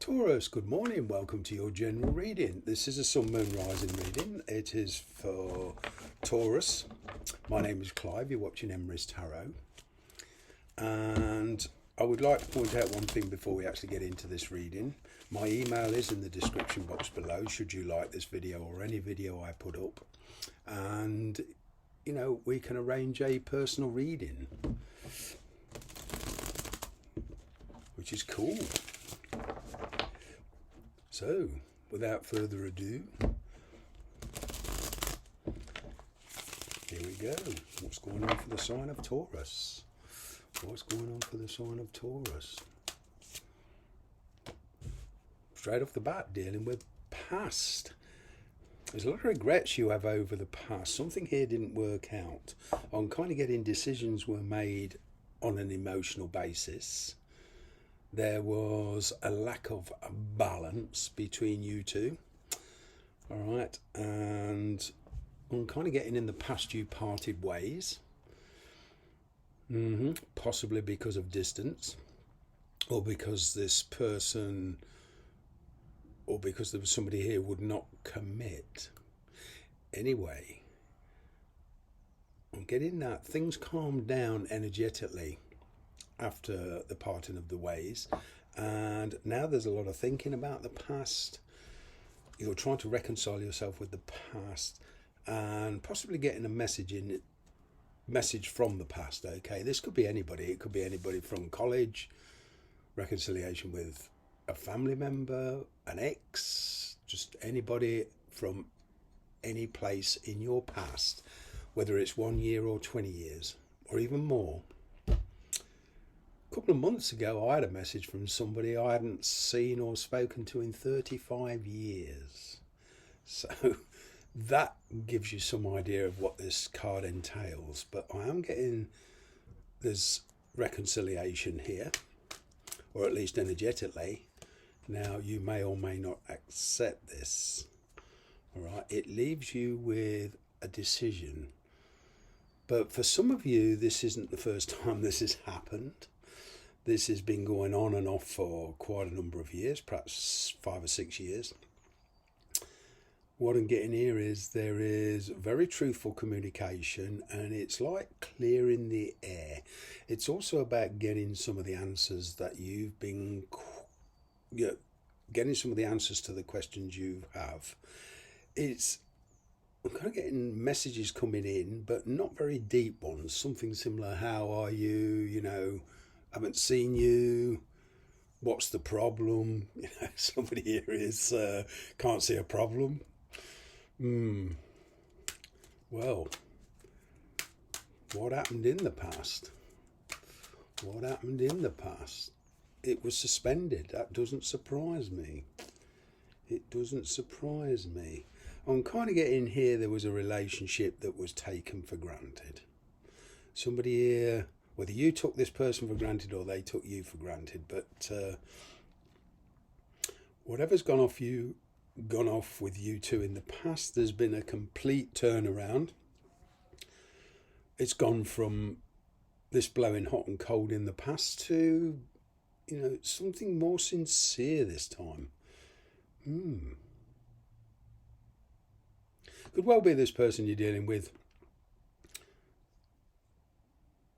Taurus, good morning. Welcome to your general reading. This is a sun, moon, rising reading. It is for Taurus. My name is Clive. You're watching Emery's Tarot. And I would like to point out one thing before we actually get into this reading. My email is in the description box below, should you like this video or any video I put up. And, you know, we can arrange a personal reading, which is cool. So, without further ado, here we go. What's going on for the sign of Taurus? What's going on for the sign of Taurus? Straight off the bat, dealing with past. There's a lot of regrets you have over the past. Something here didn't work out. I'm kind of getting decisions were made on an emotional basis. There was a lack of balance between you two. All right. And I'm kind of getting in the past you parted ways. Possibly because of distance, or because this person, or because there was somebody here who would not commit. Anyway, I'm getting that things calmed down energetically after the parting of the ways, and now there's a lot of thinking about the past. You're trying to reconcile yourself with the past and possibly getting a message from the past. Okay, this could be anybody. It could be anybody from college, reconciliation with a family member, an ex, just anybody from any place in your past, whether it's 1 year or 20 years or even more. A couple of months ago, I had a message from somebody I hadn't seen or spoken to in 35 years. So that gives you some idea of what this card entails. But I am getting there's reconciliation here, or at least energetically. Now, you may or may not accept this. All right, it leaves you with a decision. But for some of you, this isn't the first time this has happened. This has been going on and off for quite a number of years, perhaps 5 or 6 years. What I'm getting here is there is very truthful communication, and it's like clearing the air. It's also about getting some of the answers that you've been, getting some of the answers to the questions you have. I'm kind of getting messages coming in, but not very deep ones. Something similar, how are you, haven't seen you, what's the problem? Somebody here is can't see a problem. Well, what happened in the past? What happened in the past? It was suspended. That doesn't surprise me. It doesn't surprise me. I'm kind of getting here there was a relationship that was taken for granted. Somebody here, whether you took this person for granted or they took you for granted, but whatever's gone off with you two in the past, there's been a complete turnaround. It's gone from this blowing hot and cold in the past to, something more sincere this time. Could well be this person you're dealing with,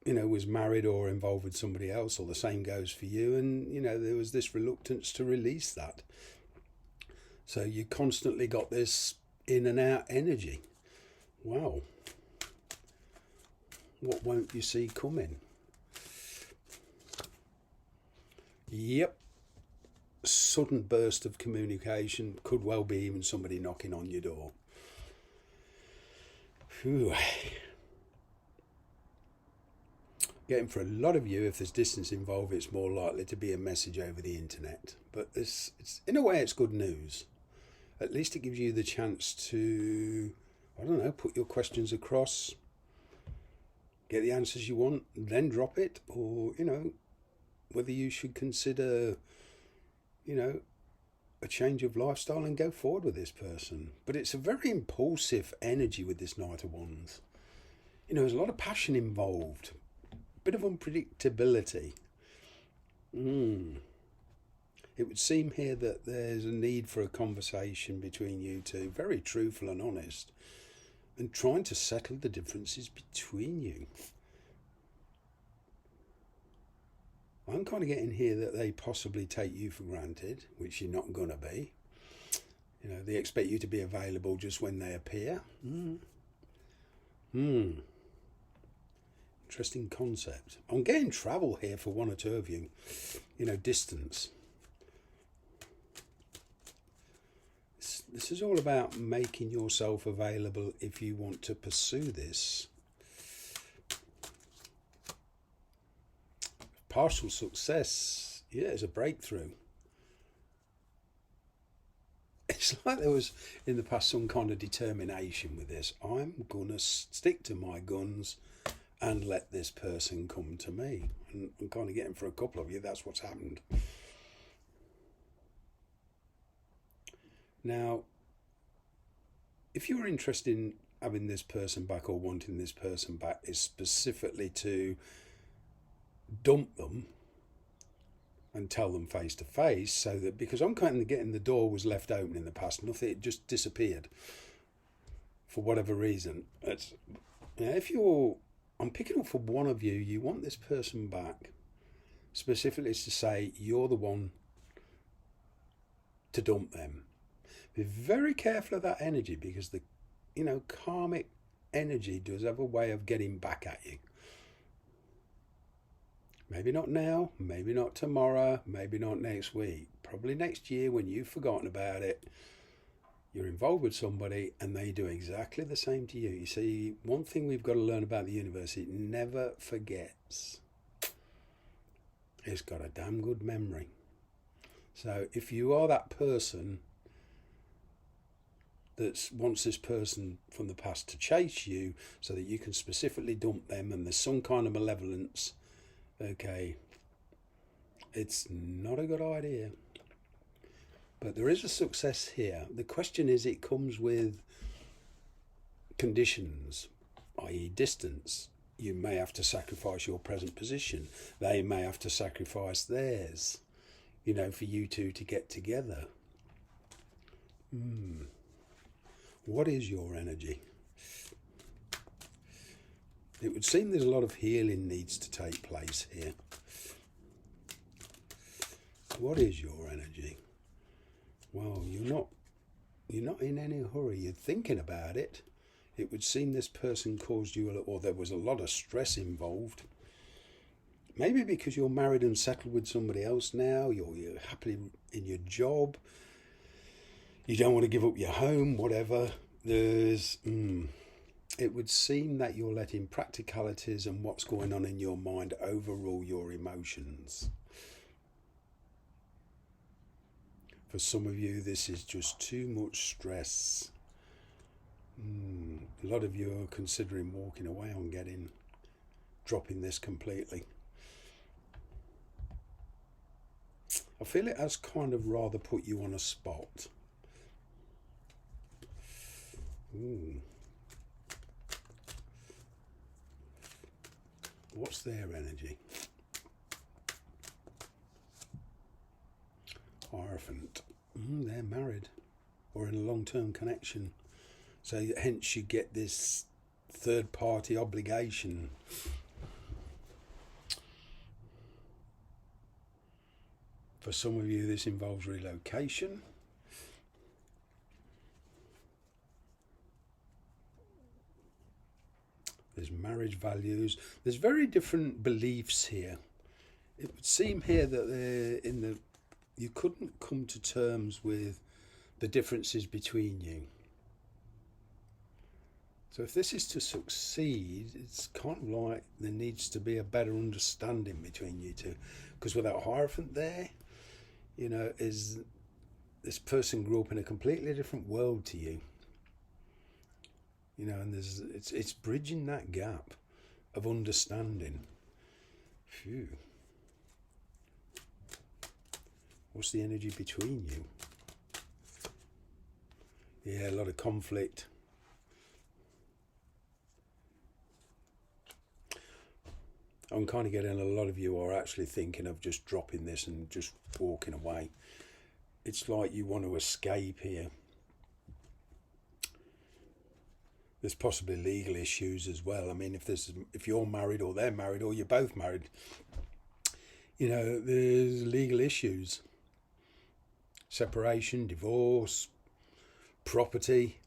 was married or involved with somebody else, or the same goes for you, and, there was this reluctance to release that. So you constantly got this in and out energy. Wow. What won't you see coming? Yep. Sudden burst of communication. Could well be even somebody knocking on your door. Phew. Getting for a lot of you, if there's distance involved, it's more likely to be a message over the internet. But it's in a way, it's good news. At least it gives you the chance to, put your questions across, get the answers you want, then drop it, or, whether you should consider, a change of lifestyle and go forward with this person. But it's a very impulsive energy with this Knight of Wands. There's a lot of passion involved, a bit of unpredictability. It would seem here that there's a need for a conversation between you two, very truthful and honest, and trying to settle the differences between you. I'm kind of getting here that they possibly take you for granted, which you're not going to be. You know, they expect you to be available just when they appear. Interesting concept. I'm getting travel here for one or two of you. You know, distance. This is all about making yourself available if you want to pursue this. Partial success, yeah, is a breakthrough. It's like there was in the past some kind of determination with this. I'm going to stick to my guns and let this person come to me. And I'm kind of getting for a couple of you, that's what's happened. Now, if you're interested in having this person back or wanting this person back, is specifically to dump them and tell them face to face, so that, because I'm kind of getting the door was left open in the past, nothing, it just disappeared for whatever reason. It's, you know, if you're, I'm picking up for one of you, you want this person back, specifically to say you're the one to dump them. Be very careful of that energy, because the, you know, karmic energy does have a way of getting back at you. Maybe not now, maybe not tomorrow, maybe not next week. Probably next year when you've forgotten about it, you're involved with somebody and they do exactly the same to you. You see, one thing we've got to learn about the universe, it never forgets. It's got a damn good memory. So if you are that person that wants this person from the past to chase you so that you can specifically dump them, and there's some kind of malevolence, okay, it's not a good idea. But there is a success here. The question is, it comes with conditions, i.e. distance. You may have to sacrifice your present position. They may have to sacrifice theirs, you know, for you two to get together. What is your energy? It would seem there's a lot of healing needs to take place here. What is your energy? Well, you're not in any hurry. You're thinking about it. It would seem this person caused you, or there was a lot of stress involved. Maybe because you're married and settled with somebody else now. You're happily in your job. You don't want to give up your home, whatever. There's... It would seem that you're letting practicalities and what's going on in your mind overrule your emotions. For some of you, this is just too much stress. A lot of you are considering walking away on dropping this completely. I feel it has kind of rather put you on a spot. What's their energy? Hierophant. They're married or in a long-term connection. So hence you get this third-party obligation. For some of you, this involves relocation. There's marriage values. There's very different beliefs here. It would seem here that you couldn't come to terms with the differences between you. So if this is to succeed, it's kind of like there needs to be a better understanding between you two. Because without Hierophant there, you know, is this person grew up in a completely different world to you. You know, and it's bridging that gap of understanding. Phew. What's the energy between you? Yeah, a lot of conflict. I'm kind of getting a lot of you are actually thinking of just dropping this and just walking away. It's like you want to escape here. There's possibly legal issues as well. I mean, if you're married or they're married or you're both married, you know, there's legal issues. Separation, divorce, property,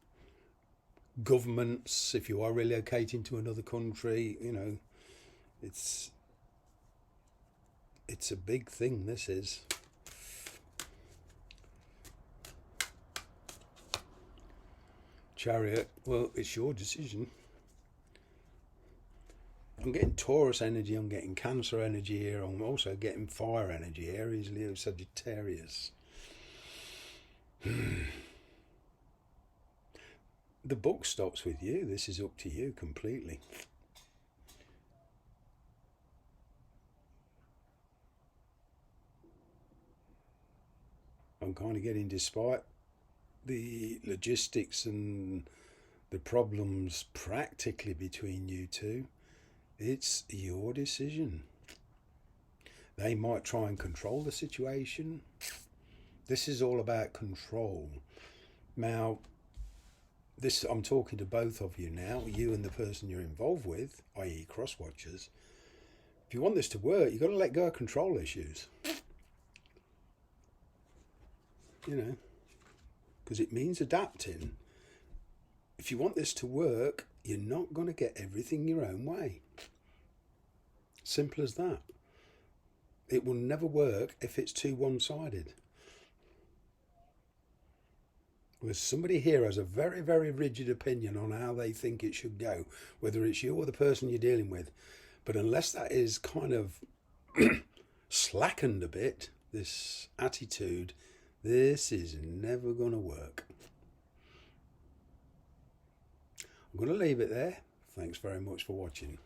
governments, if you are relocating to another country, you know, it's a big thing, this is. Chariot, well, it's your decision. I'm getting Taurus energy, I'm getting Cancer energy here, I'm also getting fire energy, Aries, Leo, Sagittarius. The book stops with you. This is up to you completely. I'm kind of getting, despite the logistics and the problems practically between you two, it's your decision. They might try and control the situation. This is all about control. Now, this, I'm talking to both of you now, you and the person you're involved with, i.e. cross-watchers. If you want this to work, you've got to let go of control issues. You know, because it means adapting. If you want this to work, you're not going to get everything your own way. Simple as that. It will never work if it's too one-sided. Because somebody here has a very, very rigid opinion on how they think it should go, whether it's you or the person you're dealing with. But unless that is kind of slackened a bit, this attitude, this is never going to work. I'm going to leave it there. Thanks very much for watching.